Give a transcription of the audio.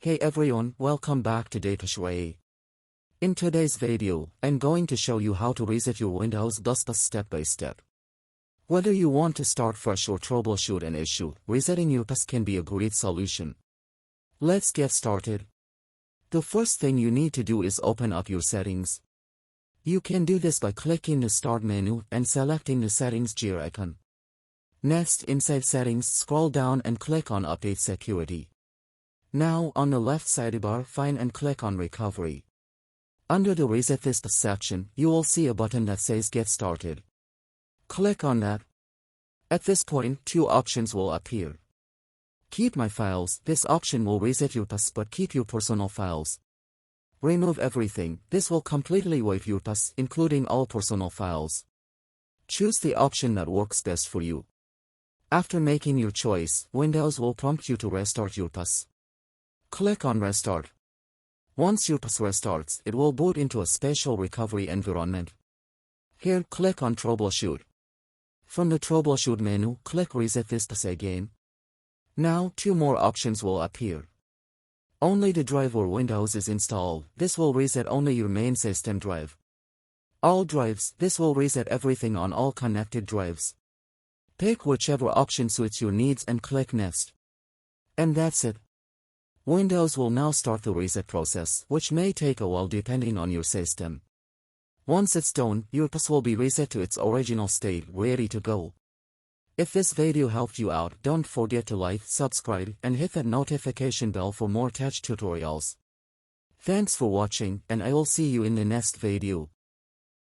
Hey everyone, welcome back to Dipesh. In today's video, I'm going to show you how to reset your Windows DOS step by step. Whether you want to start fresh or troubleshoot an issue, resetting your DOS can be a great solution. Let's get started. The first thing you need to do is open up your settings. You can do this by clicking the Start menu and selecting the Settings gear icon. Next, inside Settings, scroll down and click on Update Security. Now, on the left sidebar, find and click on Recovery. Under the Reset This section, you will see a button that says Get Started. Click on that. At this point, two options will appear. Keep My Files. This option will reset your DOS but keep your personal files. Remove Everything. This will completely wipe your DOS, including all personal files. Choose the option that works best for you. After making your choice, Windows will prompt you to restart your DOS. Click on Restart. Once your DOS restarts, it will boot into a special recovery environment. Here, click on Troubleshoot. From the Troubleshoot menu, click Reset This DOS again. Now, two more options will appear. Only the drive or Windows is installed. This will reset only your main system drive. All drives. This will reset everything on all connected drives. Pick whichever option suits your needs and click Next. And that's it. Windows will now start the reset process, which may take a while depending on your system. Once it's done, your DOS will be reset to its original state, ready to go. If this video helped you out, don't forget to like, subscribe, and hit that notification bell for more tech tutorials. Thanks for watching, and I will see you in the next video.